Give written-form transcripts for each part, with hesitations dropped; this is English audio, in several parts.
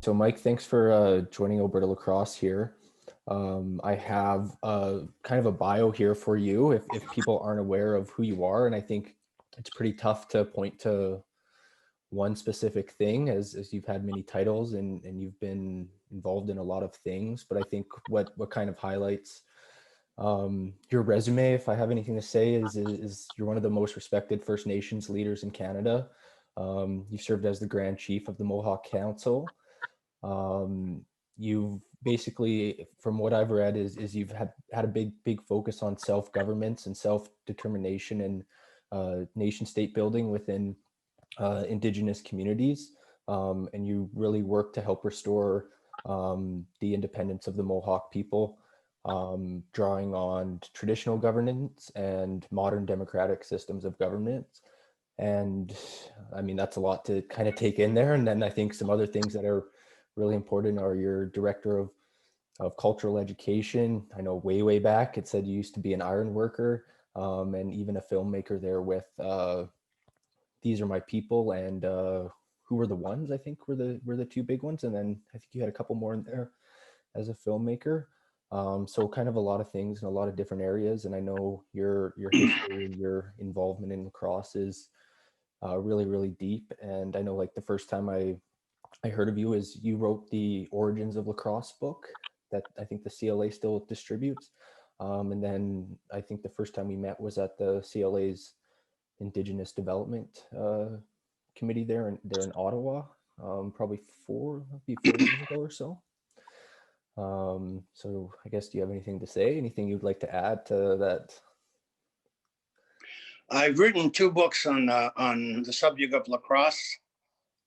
So Mike, thanks for joining Alberta Lacrosse here. I have kind of a bio here for you if people aren't aware of who you are, and I think it's pretty tough to point to one specific thing as you've had many titles and you've been involved in a lot of things. But I think what kind of highlights your resume, if I have anything to say, is you're one of the most respected First Nations leaders in Canada. You've served as the Grand Chief of the Mohawk Council. You've basically, from what I've read, is you've had a big focus on self-governance and self-determination and nation state building within Indigenous communities. And you really work to help restore the independence of the Mohawk people, drawing on traditional governance and modern democratic systems of governance. And I mean, that's a lot to kind of take in there. And then I think some other things that are really important are your director of cultural education. I know way back it said you used to be an Ironworker, and even a filmmaker there with These Are My People and Who Were the Ones, I think were the two big ones. And then I think you had a couple more in there as a filmmaker. So kind of a lot of things in a lot of different areas. And I know your history and your involvement in lacrosse is really deep. And I know like the first time I heard of you is you wrote the Origins of Lacrosse book that I think the CLA still distributes. And then I think the first time we met was at the CLA's Indigenous Development Committee there in Ottawa, probably maybe 4 years ago or so. So I guess, do you have anything to say? Anything you'd like to add to that? I've written 2 books on the subject of lacrosse,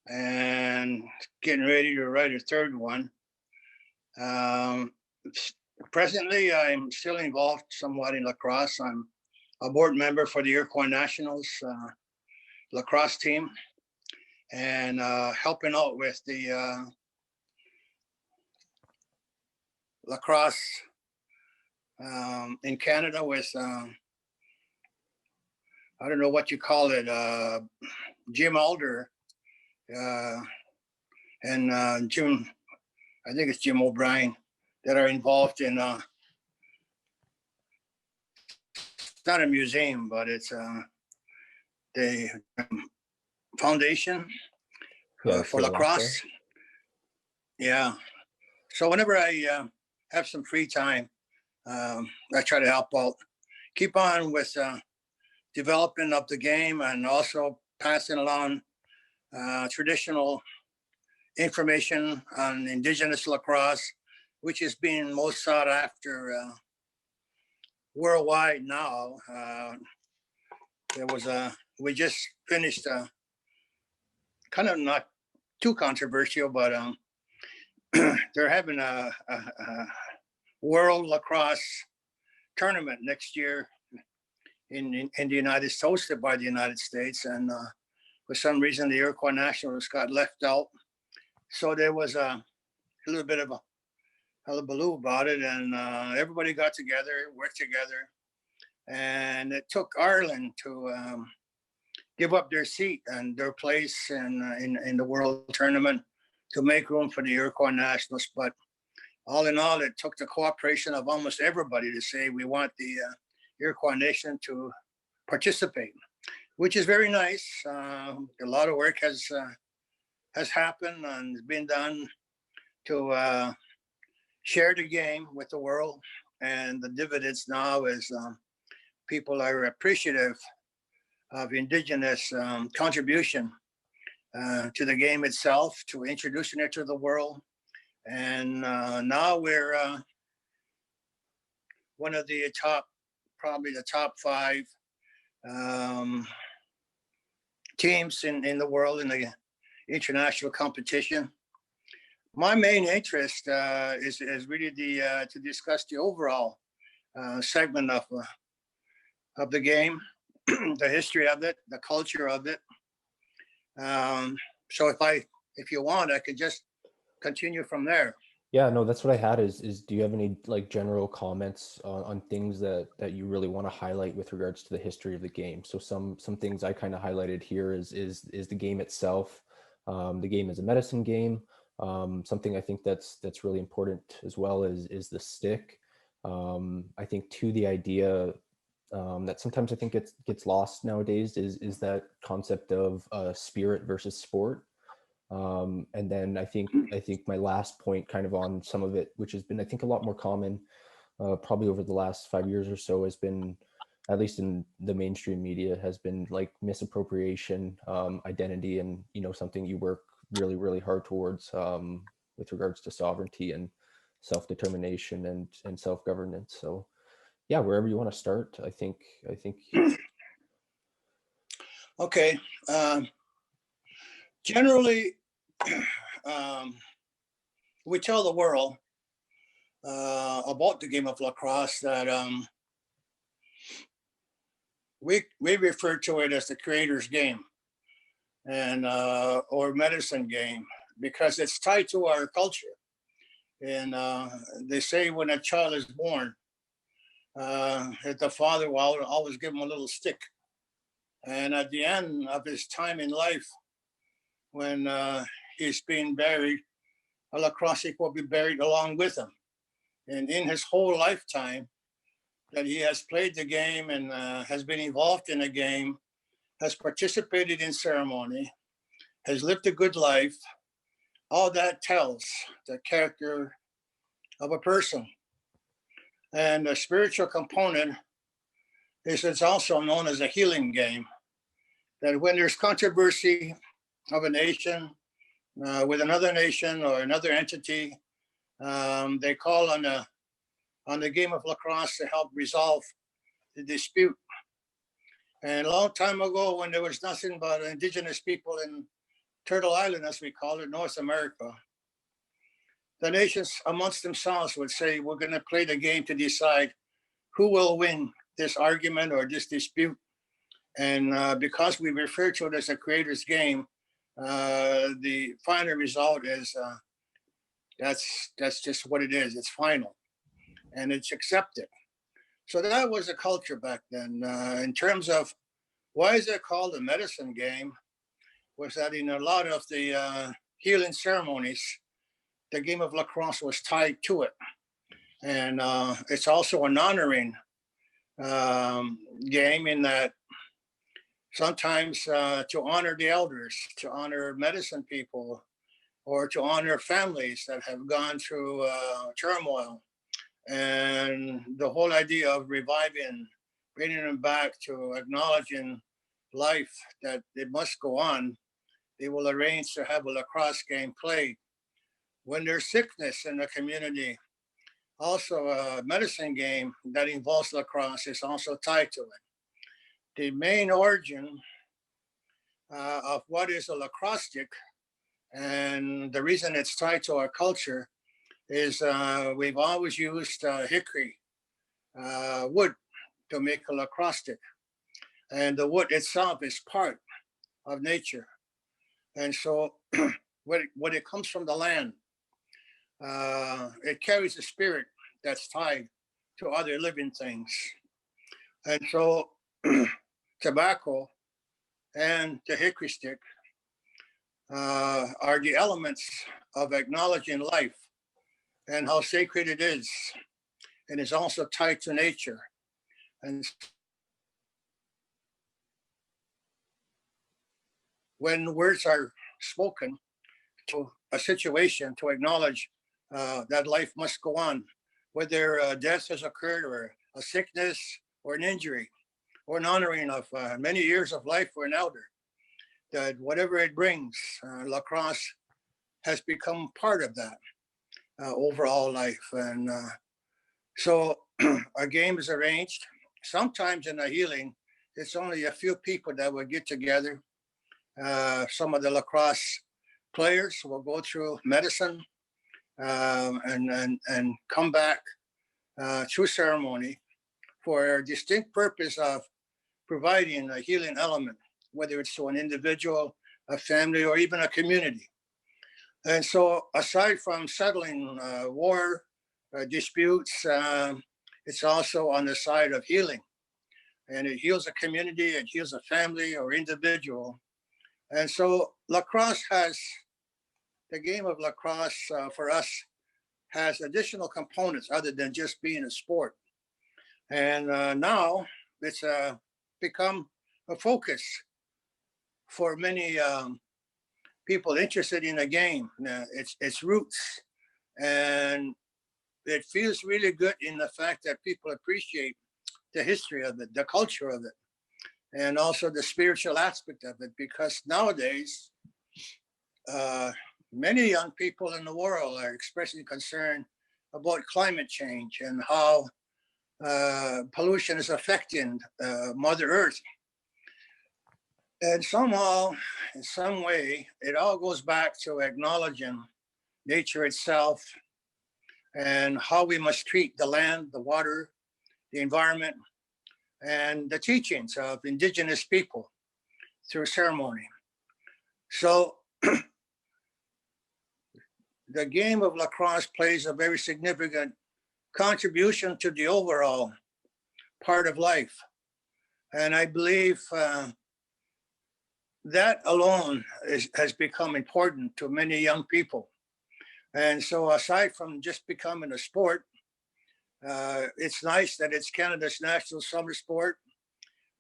and getting ready to write a 3rd one. Presently, I'm still involved somewhat in lacrosse. I'm a board member for the Iroquois Nationals lacrosse team, and helping out with the lacrosse in Canada with, I don't know what you call it, Jim Alder, and Jim, I think it's Jim O'Brien, that are involved in, it's not a museum, but it's the foundation for lacrosse. Yeah. So whenever I have some free time, I try to help out, keep on with developing of the game, and also passing along traditional information on Indigenous lacrosse, which is being most sought after worldwide now. We just finished kind of not too controversial, but they're having a World Lacrosse tournament next year in the United States, hosted by the United States, and for some reason the Iroquois Nationals got left out. So there was a little bit of a hullabaloo about it, and everybody got together, worked together, and it took Ireland to give up their seat and their place in the World Tournament to make room for the Iroquois Nationals. But all in all, it took the cooperation of almost everybody to say we want the Iroquois Nation to participate, which is very nice. A lot of work has happened and has been done to share the game with the world, and the dividends now is people are appreciative of Indigenous contribution to the game itself, to introducing it to the world. And now we're one of the probably the top 5 teams in the world in the international competition. My main interest is really to discuss the overall segment of the game, the history of it, the culture of it. So if you want, I could just continue from there. Yeah, no, that's what I had is do you have any like general comments on things that you really want to highlight with regards to the history of the game? So some things I kind of highlighted here is the game itself. The game is a medicine game. Something I think that's really important as well is the stick. I think too, the idea that sometimes I think gets lost nowadays is that concept of spirit versus sport. And then I think my last point kind of on some of it, which has been I think a lot more common probably over the last 5 years or so, has been, at least in the mainstream media, has been like misappropriation, identity, and something you work really really hard towards with regards to sovereignty and self-determination and self-governance. So yeah, wherever you want to start, I think Okay. Generally, we tell the world about the game of lacrosse that we refer to it as the creator's game, and or medicine game, because it's tied to our culture. And they say when a child is born, the father will always give him a little stick. And at the end of his time in life, when he's being buried, a lacrosse stick will be buried along with him. And in his whole lifetime that he has played the game and has been involved in the game, has participated in ceremony, has lived a good life, all that tells the character of a person. And the spiritual component is it's also known as a healing game. That when there's controversy of a nation with another nation or another entity, they call on the game of lacrosse to help resolve the dispute. And a long time ago, when there was nothing but Indigenous people in Turtle Island, as we call it, North America, the nations amongst themselves would say, we're going to play the game to decide who will win this argument or this dispute. And because we refer to it as a creator's game, the final result is that's just what it is. It's final, and it's accepted. So that was a culture back then. In terms of why is it called a medicine game, was that in a lot of the healing ceremonies, the game of lacrosse was tied to it. And it's also an honoring game, in that sometimes to honor the elders, to honor medicine people, or to honor families that have gone through turmoil. And the whole idea of reviving, bringing them back to acknowledging life, that it must go on, they will arrange to have a lacrosse game played. When there's sickness in the community, also a medicine game that involves lacrosse is also tied to it. The main origin of what is a lacrosse stick, and the reason it's tied to our culture, is we've always used hickory wood to make a lacrosse stick. And the wood itself is part of nature. And so when it comes from the land, it carries a spirit that's tied to other living things. And so tobacco and the hickory stick are the elements of acknowledging life and how sacred it is. And it's also tied to nature. And when words are spoken to a situation to acknowledge that life must go on, whether death has occurred or a sickness or an injury or an honoring of many years of life for an elder, that whatever it brings, lacrosse has become part of that overall life. And so a game is arranged. Sometimes in a healing, it's only a few people that will get together. Some of the lacrosse players will go through medicine and come back through ceremony for a distinct purpose of providing a healing element, whether it's to an individual, a family, or even a community. And so aside from settling war disputes, it's also on the side of healing. And it heals a community, it heals a family or individual. And so lacrosse has the game of lacrosse for us has additional components other than just being a sport. And now it's become a focus for many people interested in the game, its roots. And it feels really good in the fact that people appreciate the history of it, the culture of it, and also the spiritual aspect of it, because nowadays, many young people in the world are expressing concern about climate change and how pollution is affecting Mother Earth. And somehow, in some way, it all goes back to acknowledging nature itself and how we must treat the land, the water, the environment, and the teachings of Indigenous people through ceremony. So the game of lacrosse plays a very significant contribution to the overall part of life. And I believe that alone has become important to many young people. And so aside from just becoming a sport, it's nice that it's Canada's national summer sport.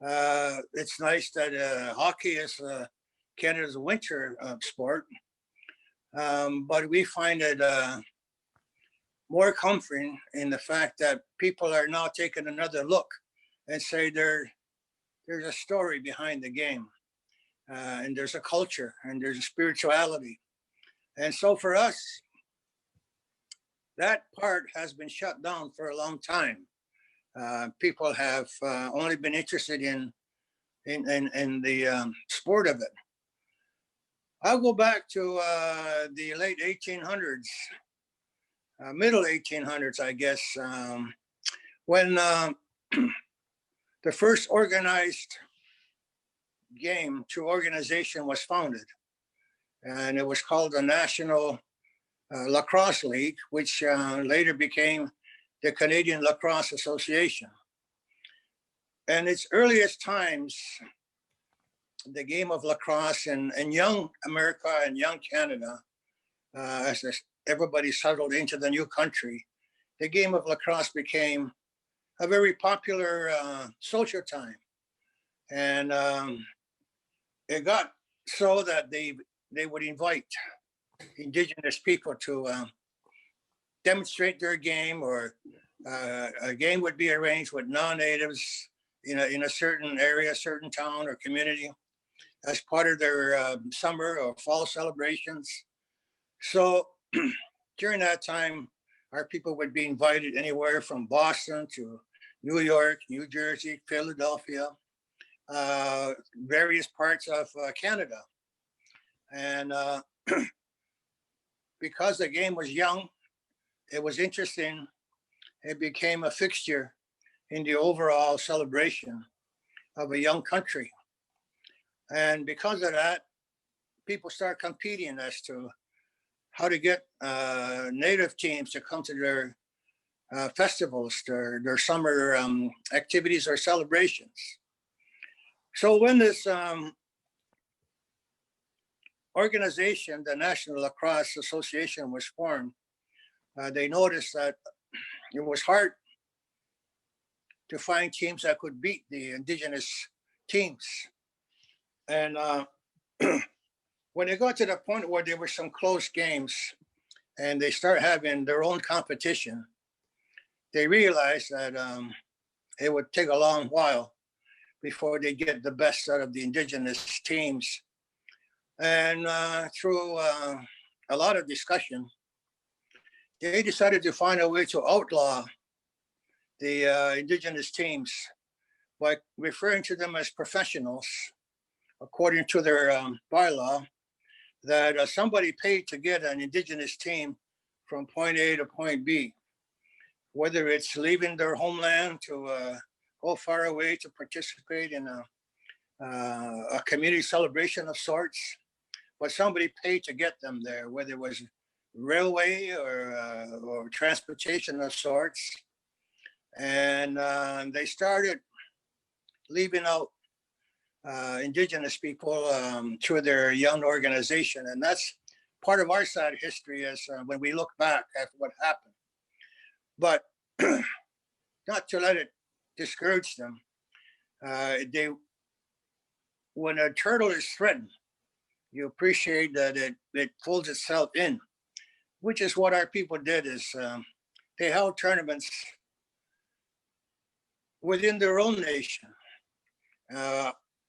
It's nice that hockey is Canada's winter sport. But we find it more comforting in the fact that people are now taking another look and say there's a story behind the game, and there's a culture, and there's a spirituality. And so for us, that part has been shut down for a long time. People have only been interested in the sport of it. I'll go back to the late 1800s, middle 1800s, I guess, when the first organized game through organization was founded. And it was called the National Lacrosse League, which later became the Canadian Lacrosse Association. And its earliest times, the game of lacrosse in young America and young Canada, as everybody settled into the new country, the game of lacrosse became a very popular social time. And it got so that they would invite Indigenous people to demonstrate their game, or a game would be arranged with non-natives in a certain area, certain town or community as part of their summer or fall celebrations. So during that time, our people would be invited anywhere from Boston to New York, New Jersey, Philadelphia, various parts of Canada. And because the game was young, it was interesting, it became a fixture in the overall celebration of a young country. And because of that, people start competing as to how to get native teams to come to their festivals, their summer activities or celebrations. So when this organization, the National Lacrosse Association, was formed, they noticed that it was hard to find teams that could beat the Indigenous teams. And when it got to the point where there were some close games and they start having their own competition, they realized that it would take a long while before they get the best out of the Indigenous teams. And through a lot of discussion, they decided to find a way to outlaw the Indigenous teams by referring to them as professionals, according to their bylaw, that somebody paid to get an Indigenous team from point A to point B, whether it's leaving their homeland to go far away to participate in a community celebration of sorts, but somebody paid to get them there, whether it was railway or transportation of sorts. And they started leaving out Indigenous people through their young organization. And that's part of our sad history is when we look back at what happened. But not to let it discourage them. When a turtle is threatened, you appreciate that it pulls itself in, which is what our people did. Is they held tournaments within their own nation.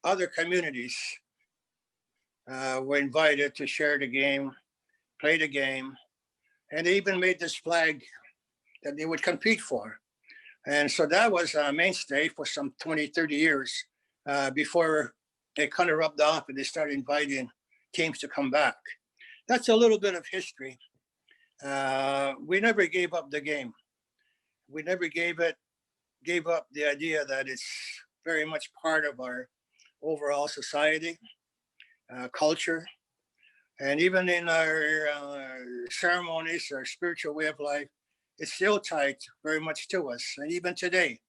Other communities were invited to share the game, play the game, and they even made this flag that they would compete for. And so that was a mainstay for some 20, 30 years before it kind of rubbed off and they started inviting teams to come back. That's a little bit of history. We never gave up the game. We never gave up the idea that it's very much part of our overall society, culture, and even in our ceremonies, our spiritual way of life, it's still tied very much to us. And even today,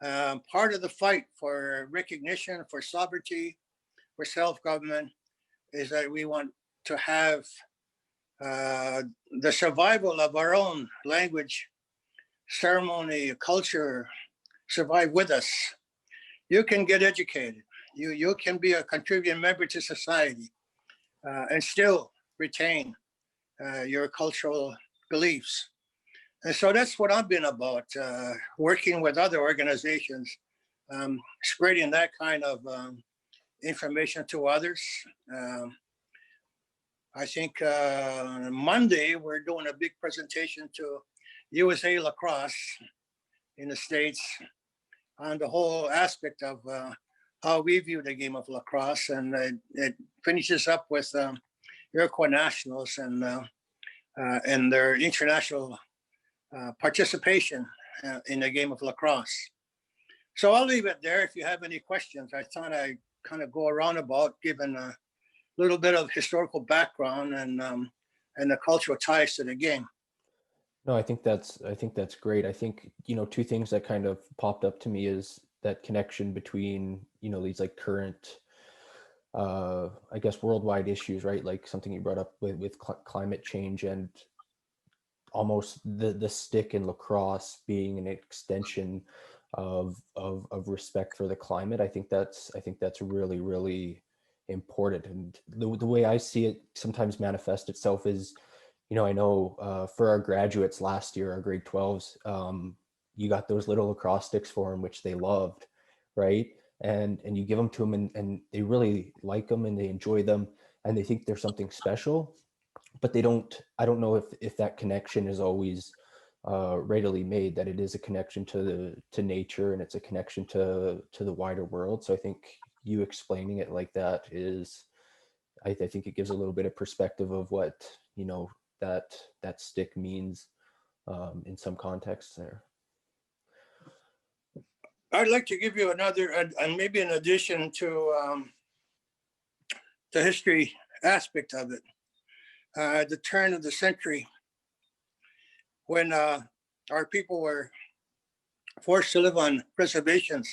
part of the fight for recognition, for sovereignty, for self-government is that we want to have the survival of our own language, ceremony, culture survive with us. You can get educated. You can be a contributing member to society and still retain your cultural beliefs. And so that's what I've been about, working with other organizations, spreading that kind of information to others. I think Monday, we're doing a big presentation to USA Lacrosse in the States on the whole aspect of how we view the game of lacrosse. And it finishes up with Iroquois Nationals and their international participation in the game of lacrosse. So I'll leave it there. If you have any questions, I thought I'd kind of go around about giving a little bit of historical background and the cultural ties to the game. No, I think that's great. I think, two things that kind of popped up to me is that connection between, these like current, I guess, worldwide issues, right? Like something you brought up with climate change and almost the stick in lacrosse being an extension of respect for the climate. I think that's really, really important. And the way I see it sometimes manifest itself is, I know for our graduates last year, our grade 12s, you got those little lacrosse sticks for them, which they loved, right? And you give them to them and they really like them and they enjoy them and they think there's something special, but I don't know if that connection is always readily made, that it is a connection to nature and it's a connection to the wider world. So I think you explaining it like that is, I think it gives a little bit of perspective of what, that stick means in some contexts there. I'd like to give you another, and maybe in addition to the history aspect of it, the turn of the century, when our people were forced to live on reservations,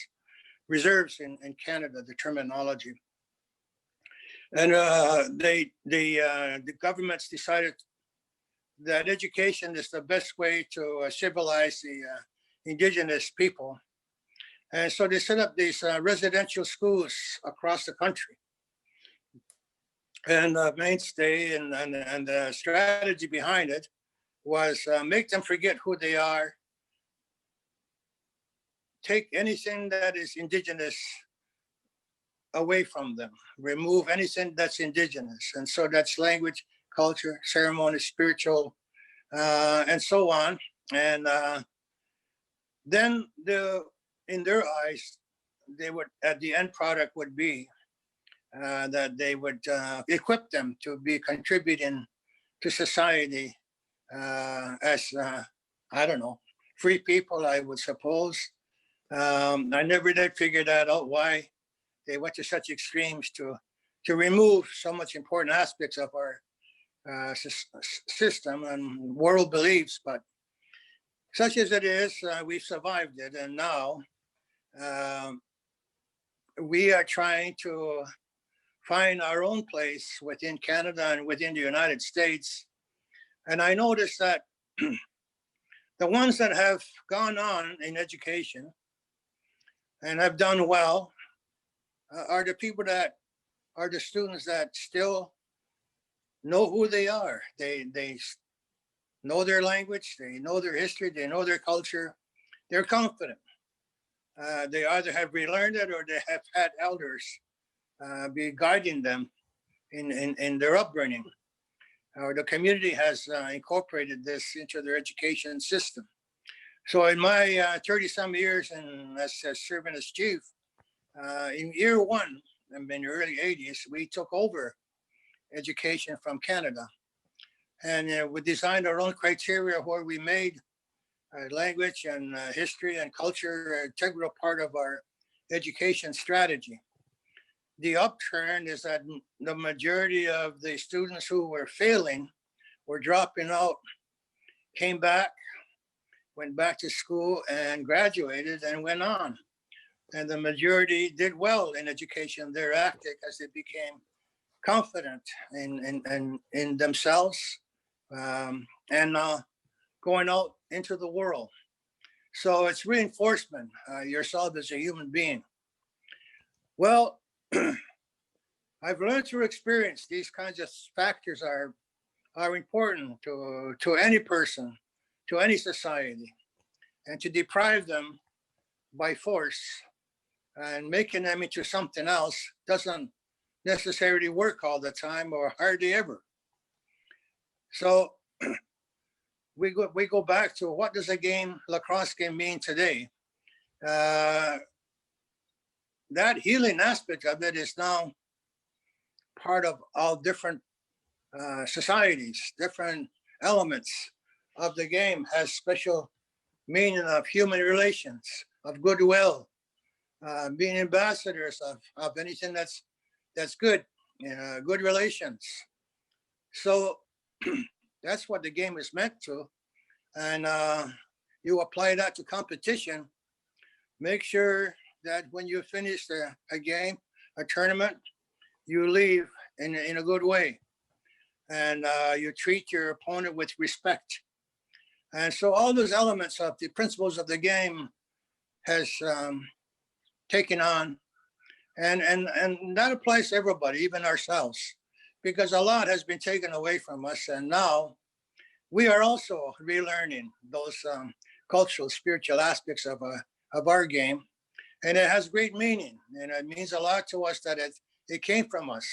reserves in Canada, the terminology. And the governments decided that education is the best way to civilize the Indigenous people. And so they set up these residential schools across the country. And the mainstay and the strategy behind it was make them forget who they are, take anything that is Indigenous away from them, remove anything that's Indigenous. And so that's language, culture, ceremony, spiritual, and so on. And then in their eyes, they would, at the end product would be that they would equip them to be contributing to society as, I don't know, free people, I would suppose. I never did figure that out, why they went to such extremes to remove so much important aspects of our system and world beliefs. But such as it is, we've survived it. And now we are trying to find our own place within Canada and within the United States. And I noticed that the ones that have gone on in education and have done well are the people that are the students that still know who they are. They know their language, they know their history, they know their culture, they're confident. They either have relearned it or they have had elders be guiding them in their upbringing. The community has incorporated this into their education system. So in my 30-some years and as serving as chief, in year one, in the early 80s, we took over education from Canada. And we designed our own criteria where we made language and history and culture an integral part of our education strategy. The upturn is that the majority of the students who were failing were dropping out, came back, went back to school and graduated and went on. And the majority did well in education thereafter because they became confident in themselves and going out into the world. So it's reinforcement, yourself as a human being. Well, I've learned through experience these kinds of factors are important to any person, to any society, and to deprive them by force and making them into something else doesn't necessarily work all the time or hardly ever. So we go back to what does a game, lacrosse game, mean today? That healing aspect of it is now part of all different societies, different elements of the game has special meaning of human relations, of goodwill, being ambassadors of anything that's good, good relations. So that's what the game is meant to. And you apply that to competition, make sure that when you finish a game, a tournament, you leave in a good way. And you treat your opponent with respect. And so all those elements of the principles of the game has taken on. And that applies to everybody, even ourselves, because a lot has been taken away from us. And now we are also relearning those cultural, spiritual aspects of our game. And it has great meaning. And it means a lot to us that it came from us.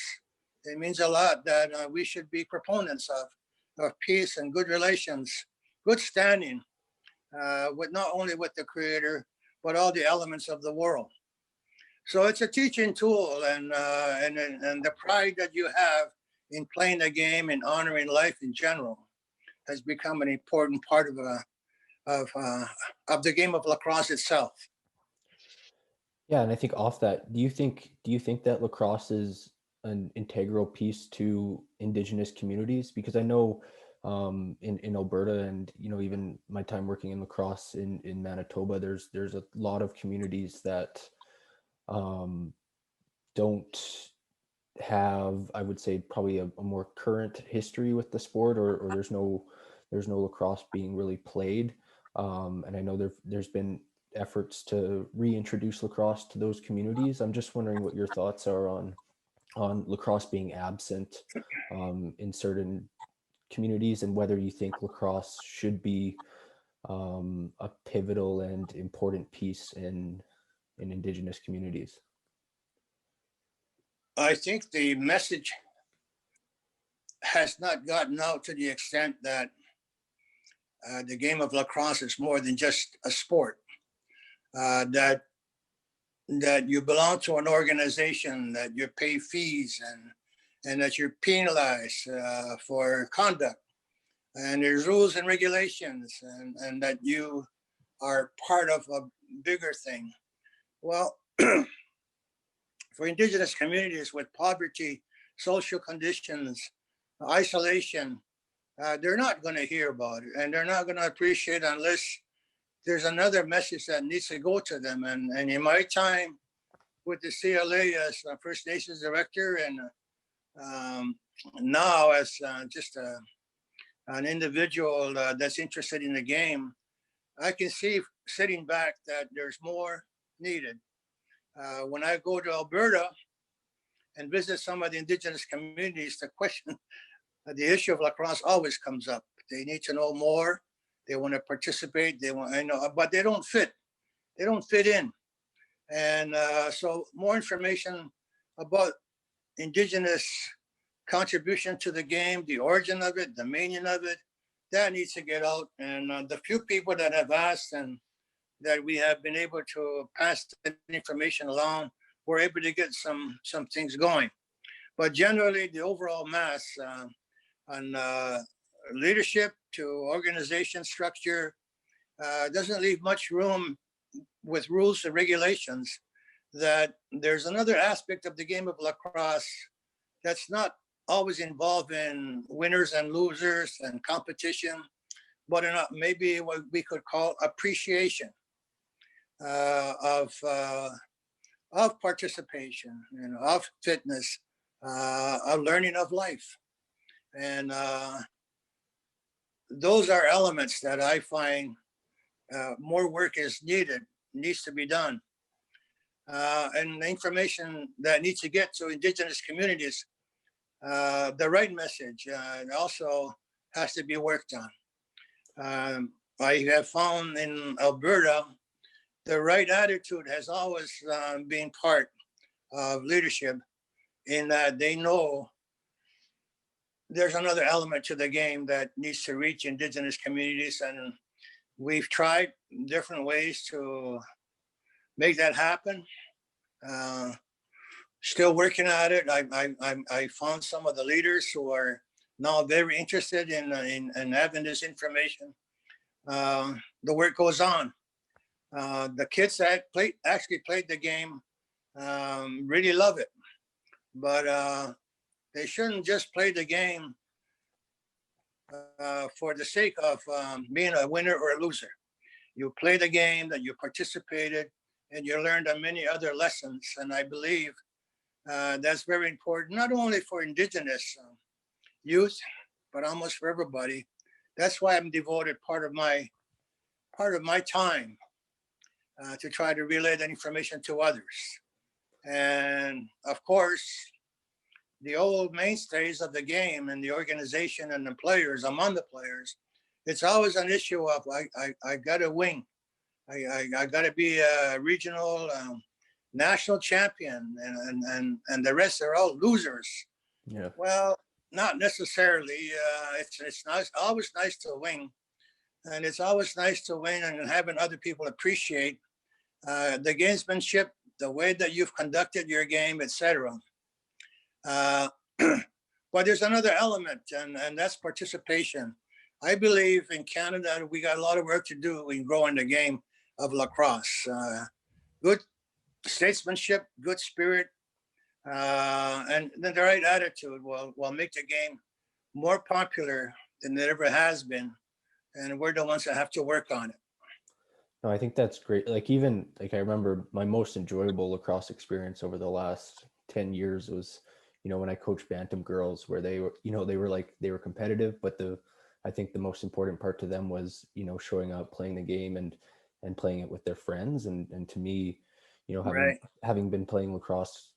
It means a lot that we should be proponents of peace and good relations, good standing, with not only with the Creator, but all the elements of the world. So it's a teaching tool, and the pride that you have in playing the game and honoring life in general has become an important part of the game of lacrosse itself. Yeah, and I think off that, do you think that lacrosse is an integral piece to Indigenous communities? Because I know in Alberta and even my time working in lacrosse in Manitoba, there's a lot of communities that don't have, I would say, probably a more current history with the sport, or there's no lacrosse being really played. And I know there's been efforts to reintroduce lacrosse to those communities. I'm just wondering what your thoughts are on lacrosse being absent in certain communities, and whether you think lacrosse should be a pivotal and important piece in Indigenous communities. I think the message has not gotten out to the extent that the game of lacrosse is more than just a sport. That you belong to an organization, that you pay fees, and that you're penalized for conduct, and there's rules and regulations, and that you are part of a bigger thing. Well, for Indigenous communities with poverty, social conditions, isolation, they're not going to hear about it, and they're not going to appreciate unless there's another message that needs to go to them. And in my time with the CLA as First Nations director, and now as just an individual that's interested in the game, I can see sitting back that there's more needed. When I go to Alberta and visit some of the Indigenous communities, the question, the issue of lacrosse always comes up. They need to know more. They want to participate. They want, but they don't fit. They don't fit in. And so more information about Indigenous contribution to the game, the origin of it, the meaning of it, that needs to get out. And the few people that have asked and that we have been able to pass the information along, we're able to get some things going. But generally, the overall mass on leadership to organization structure doesn't leave much room with rules and regulations. That there's another aspect of the game of lacrosse that's not always involved in winners and losers and competition, but in maybe what we could call appreciation of participation, of fitness, of learning of life. And those are elements that I find more work needs to be done. And the information that needs to get to Indigenous communities, the right message also has to be worked on. I have found in Alberta, the right attitude has always been part of leadership, in that they know there's another element to the game that needs to reach Indigenous communities. And we've tried different ways to make that happen. Still working at it. I found some of the leaders who are now very interested in having this information. The work goes on. The kids that actually played the game really love it, but they shouldn't just play the game for the sake of being a winner or a loser. You play the game, that you participated, and you learned many other lessons. And I believe that's very important, not only for Indigenous youth, but almost for everybody. That's why I'm devoted part of my time to try to relay that information to others. And of course, the old mainstays of the game and the organization and the players, among the players, it's always an issue of I got to win. I got to be a regional, national champion, and the rest are all losers. Yeah. Well, not necessarily. It's nice, always nice to win, and it's always nice to win and having other people appreciate the gamesmanship, the way that you've conducted your game, etc. But there's another element, and that's participation. I believe in Canada, we got a lot of work to do in growing the game of lacrosse. Good statesmanship, good spirit, and the right attitude will make the game more popular than it ever has been. And we're the ones that have to work on it. No, I think that's great. Like, even like I remember my most enjoyable lacrosse experience over the last 10 years was, when I coached Bantam girls, where they were, they were competitive, but I think the most important part to them was, showing up, playing the game and playing it with their friends. And to me, having been playing lacrosse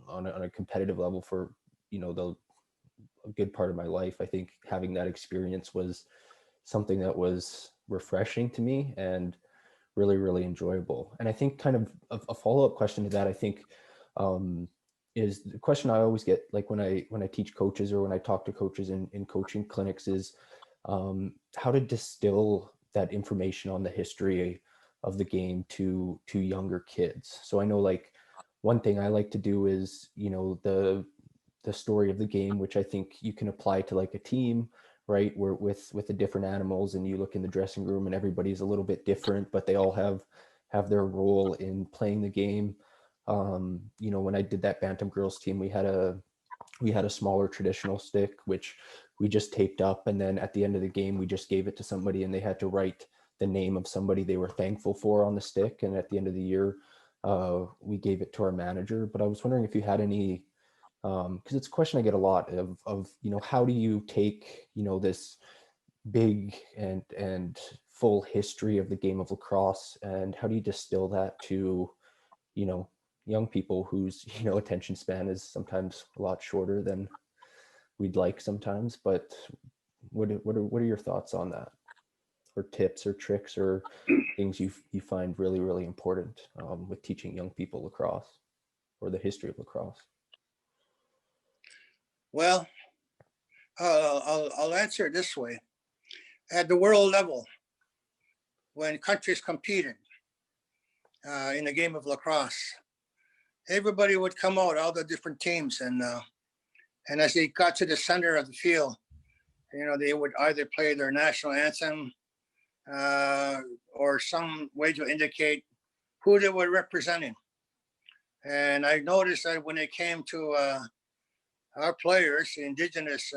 on a competitive level for, a good part of my life, I think having that experience was something that was refreshing to me and really, really enjoyable. And I think kind of a follow-up question to that, I think, is the question I always get, like when I teach coaches or when I talk to coaches in coaching clinics, is how to distill that information on the history of the game to younger kids. So I know, like, one thing I like to do is, the story of the game, which I think you can apply to like a team, right? Where with the different animals, and you look in the dressing room and everybody's a little bit different, but they all have their role in playing the game. When I did that Bantam girls team, we had a smaller traditional stick, which we just taped up. And then at the end of the game, we just gave it to somebody and they had to write the name of somebody they were thankful for on the stick. And at the end of the year, we gave it to our manager. But I was wondering if you had any, because it's a question I get a lot of, you know, how do you take, you know, this big and full history of the game of lacrosse, and how do you distill that to, you know, young people whose, you know, attention span is sometimes a lot shorter than we'd like sometimes. But what are your thoughts on that, or tips or tricks or things you find really really important with teaching young people lacrosse or the history of lacrosse? Well, I'll answer it this way. At the world level, when countries competed in the game of lacrosse, everybody would come out, all the different teams, and as they got to the center of the field, you know, they would either play their national anthem or some way to indicate who they were representing. And I noticed that when it came to our players, the Indigenous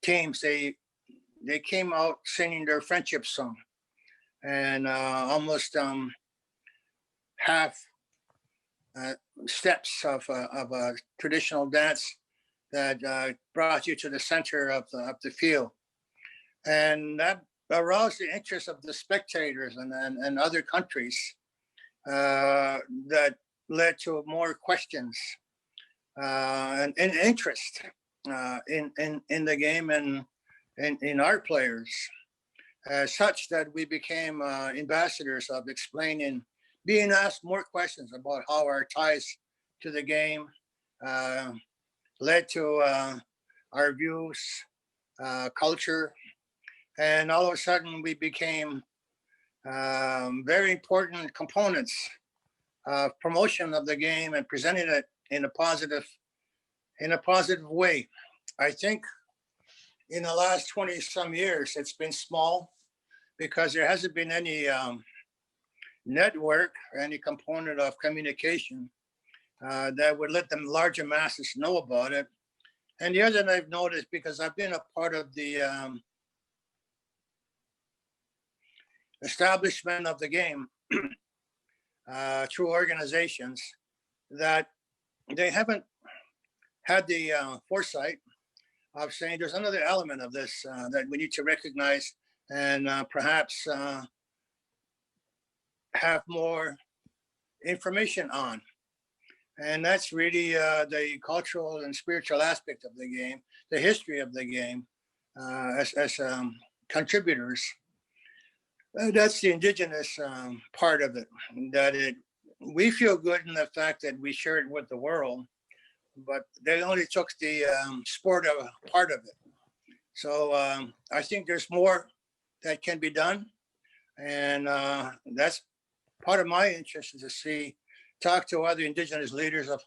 teams, they came out singing their friendship song, and almost half steps of a traditional dance that brought you to the center of the field. And that aroused the interest of the spectators and other countries that led to more questions and interest in the game and in our players, such that we became ambassadors of explaining, being asked more questions about how our ties to the game led to our views, culture, and all of a sudden we became very important components of promotion of the game and presenting it in a positive way. I think in the last 20 some years, it's been small because there hasn't been any network or any component of communication that would let the larger masses know about it. And the other thing I've noticed, because I've been a part of the establishment of the game through organizations, that they haven't had the foresight of saying there's another element of this that we need to recognize and perhaps have more information on. And that's really the cultural and spiritual aspect of the game, the history of the game as contributors. That's the Indigenous part of it, we feel good in the fact that we share it with the world, but they only took the sport of part of it. So I think there's more that can be done. And that's part of my interest, is to talk to other Indigenous leaders of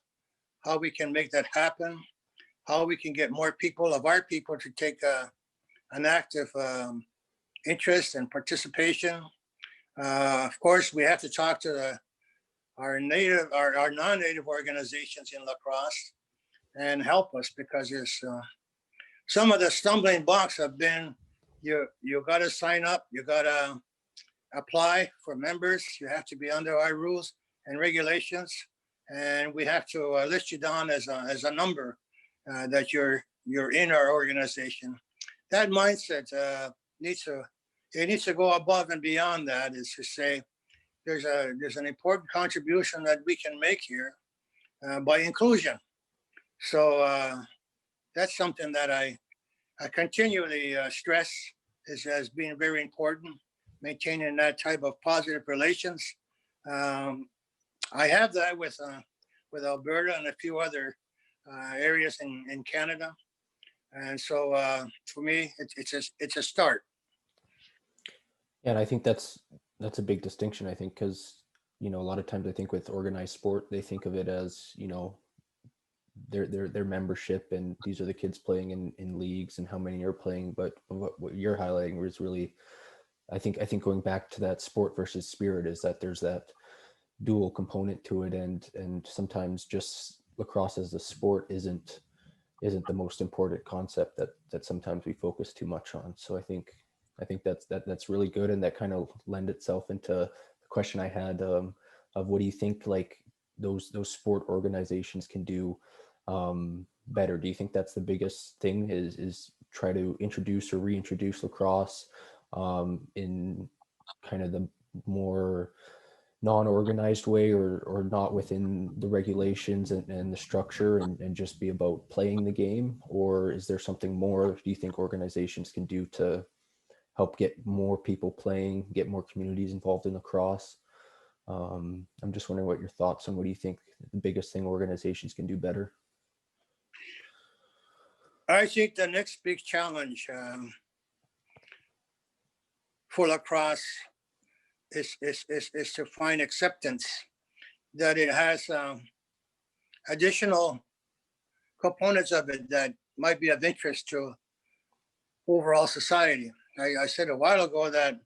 how we can make that happen, how we can get more people of our people to take an active interest and participation. Of course, we have to talk to our non-native organizations in lacrosse and help us, because there's some of the stumbling blocks have been, you got to sign up, you got to apply for members, you have to be under our rules and regulations, and we have to list you down as a number that you're in our organization. That mindset needs to go above and beyond that, is to say there's an important contribution that we can make here by inclusion. So that's something that I continually stress as being very important, maintaining that type of positive relations. I have that with Alberta and a few other areas in Canada, and so for me, it's a start. And I think that's a big distinction, I think, because, you know, a lot of times I think with organized sport, they think of it as, you know, their membership, and these are the kids playing in leagues and how many are playing. But what you're highlighting was really, I think going back to that sport versus spirit, is that there's that dual component to it, and sometimes just lacrosse as a sport isn't the most important concept that sometimes we focus too much on. So I think that's really good, and that kind of lend itself into the question I had what do you think like those sport organizations can do better? Do you think that's the biggest thing, is try to introduce or reintroduce lacrosse in kind of the more non-organized way, or not within the regulations and the structure, and just be about playing the game? Or is there something more do you think organizations can do to help get more people playing, get more communities involved in lacrosse? I'm just wondering what your thoughts on what do you think the biggest thing organizations can do better? I think the next big challenge for lacrosse is to find acceptance that it has additional components of it that might be of interest to overall society. I said a while ago that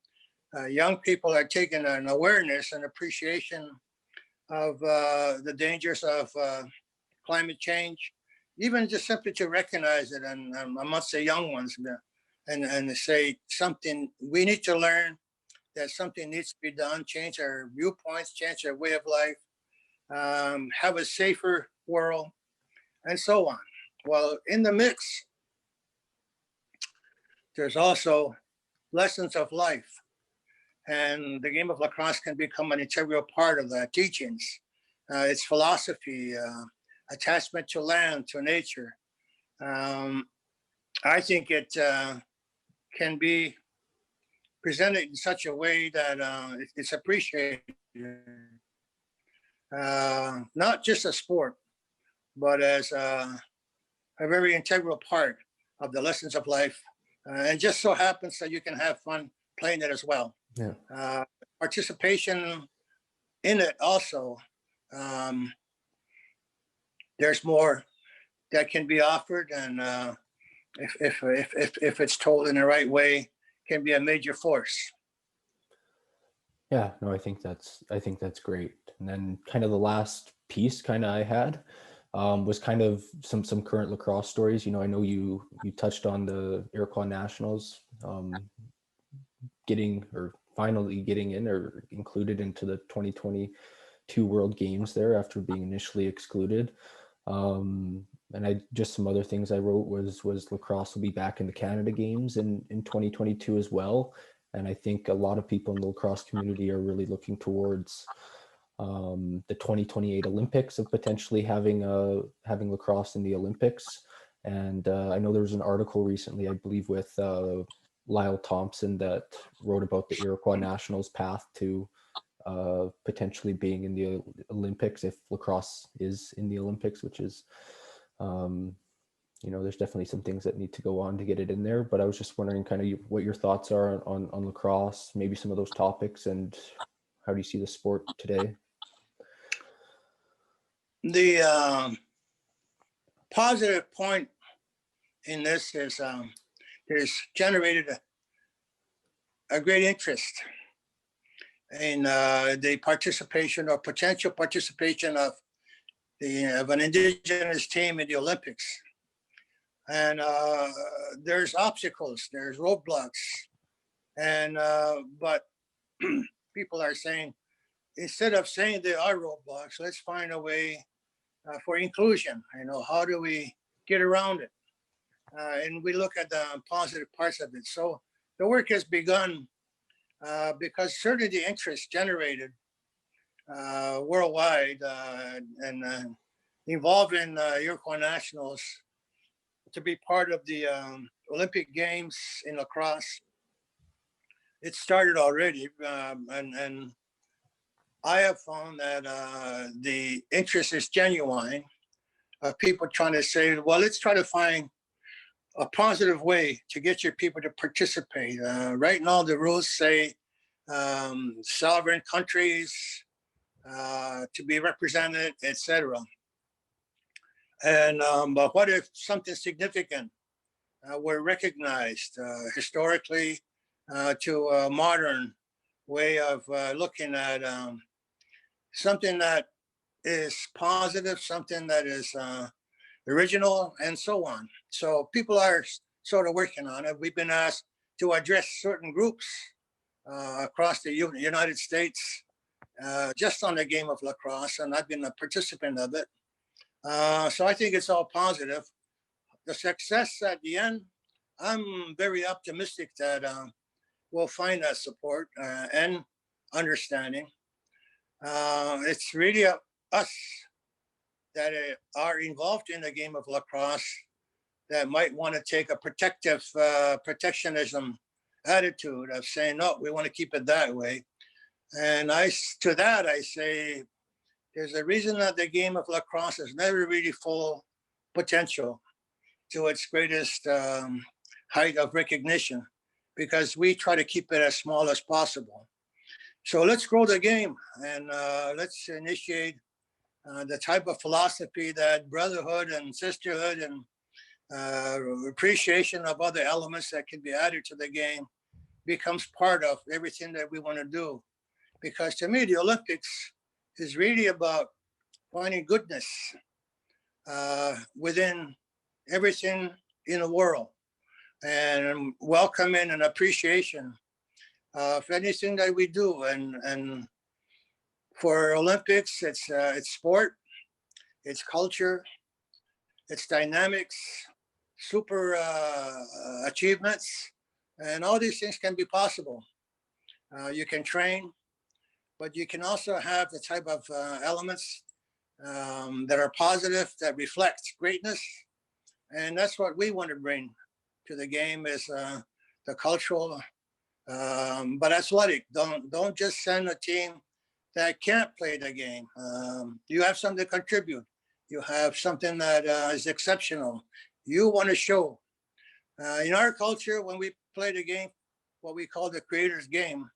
young people are taking an awareness and appreciation of the dangers of climate change, even just simply to recognize it, and amongst the young ones, and say something, we need to learn that something needs to be done, change our viewpoints, change our way of life, have a safer world, and so on. Well, in the mix, there's also lessons of life. And the game of lacrosse can become an integral part of the teachings. Its philosophy, attachment to land, to nature. I think it can be presented in such a way that it's appreciated. Not just a sport, but as a very integral part of the lessons of life. And just so happens that you can have fun playing it as well. Yeah. Participation in it also. There's more that can be offered, and if it's told in the right way, can be a major force. Yeah, no, I think that's great. And then kind of the last piece kind of I had was kind of some current lacrosse stories. I know you touched on the Iroquois Nationals finally getting in or included into the 2022 World Games there after being initially excluded. And just some other things I wrote was lacrosse will be back in the Canada Games in 2022 as well. And I think a lot of people in the lacrosse community are really looking towards the 2028 Olympics, of potentially having lacrosse in the Olympics. And I know there was an article recently, I believe, with Lyle Thompson that wrote about the Iroquois Nationals' path to potentially being in the Olympics if lacrosse is in the Olympics, which is, there's definitely some things that need to go on to get it in there. But I was just wondering kind of what your thoughts are on lacrosse, maybe some of those topics, and how do you see the sport today? The positive point in this is there's generated a great interest in the participation or potential participation of an Indigenous team in the Olympics. And there's obstacles, there's roadblocks, and but people are saying, instead of saying there are roadblocks, let's find a way for inclusion. How do we get around it? And we look at the positive parts of it. So the work has begun because certainly the interest generated worldwide and involving Iroquois Nationals to be part of the Olympic Games in lacrosse. It started already, and I have found that the interest is genuine. People trying to say, well, let's try to find a positive way to get your people to participate. Right now, the rules say sovereign countries to be represented, etc. And but what if something significant were recognized historically to a modern way of looking at something that is positive, something that is original, and so on. So people are sort of working on it. We've been asked to address certain groups across the United States just on the game of lacrosse, and I've been a participant of it. So I think it's all positive. The success at the end, I'm very optimistic that we'll find that support and understanding. It's really us that are involved in the game of lacrosse that might want to take a protective protectionism attitude of saying, no, we want to keep it that way. And to that, I say, there's a reason that the game of lacrosse has never really full potential to its greatest height of recognition, because we try to keep it as small as possible. So let's grow the game, and let's initiate the type of philosophy that brotherhood and sisterhood and appreciation of other elements that can be added to the game becomes part of everything that we want to do. Because to me, the Olympics is really about finding goodness within everything in the world, and welcoming and appreciation of anything that we do. And for Olympics, it's sport, it's culture, it's dynamics, super achievements, and all these things can be possible. You can train, but you can also have the type of elements that are positive, that reflect greatness. And that's what we want to bring to the game, is the cultural, but athletic. Don't just send a team that can't play the game. You have something to contribute. You have something that is exceptional. You want to show. In our culture, when we play the game, what we call the creator's game,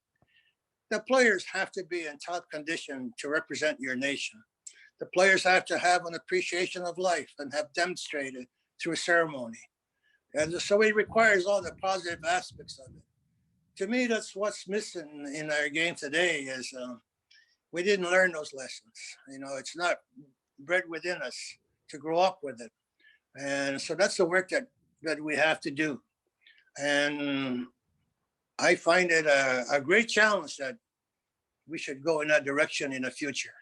the players have to be in top condition to represent your nation. The players have to have an appreciation of life and have demonstrated through a ceremony. And so it requires all the positive aspects of it. To me, that's what's missing in our game today, is we didn't learn those lessons. You know, it's not bred within us to grow up with it. And so that's the work that we have to do. And I find it a great challenge that we should go in that direction in the future.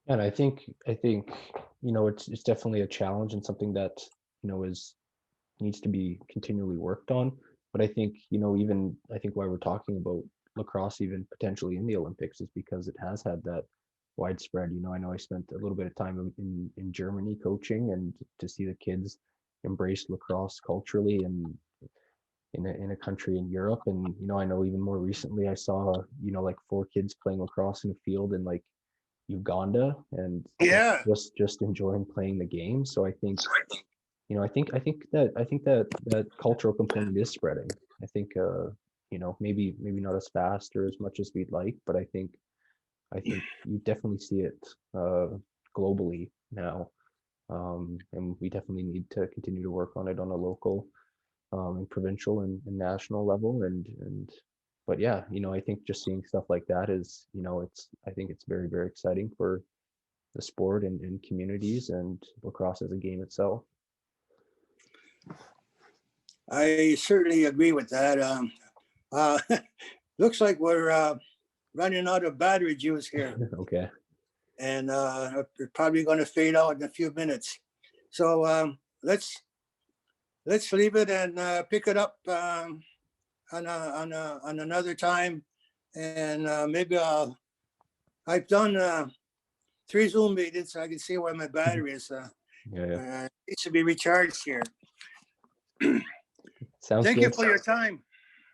And I think it's definitely a challenge, and something that needs to be continually worked on. But I think why we're talking about lacrosse even potentially in the Olympics is because it has had that widespread. I know I spent a little bit of time in Germany coaching, and to see the kids embrace lacrosse culturally and in a country in Europe. And I know even more recently I saw like 4 kids playing lacrosse in a field in like Uganda, and just enjoying playing the game. So I think I think that cultural component is spreading. I think maybe not as fast or as much as we'd like, but I think you definitely see it globally now, and we definitely need to continue to work on it on a local and provincial and national level. But yeah, I think just seeing stuff like that is, I think it's very, very exciting for the sport and communities and lacrosse as a game itself. I certainly agree with that. Looks like we're running out of battery juice here. Okay. And we're probably going to fade out in a few minutes. So let's leave it and pick it up on another time. And maybe I've done 3 Zoom meetings, so I can see where my battery is. Needs to be recharged here. Sounds Thank good. you for your time.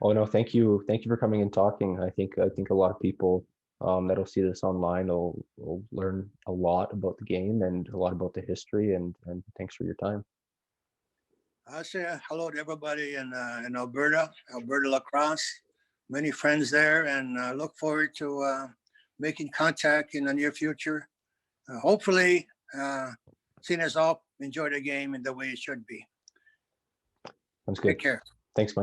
Oh no, thank you for coming and talking. I think a lot of people that'll see this online will learn a lot about the game and a lot about the history, and thanks for your time. I'll say hello to everybody in Alberta Lacrosse. Many friends there, and look forward to making contact in the near future. Hopefully, seeing us all enjoy the game in the way it should be. Sounds good. Take care. Thanks, Mike.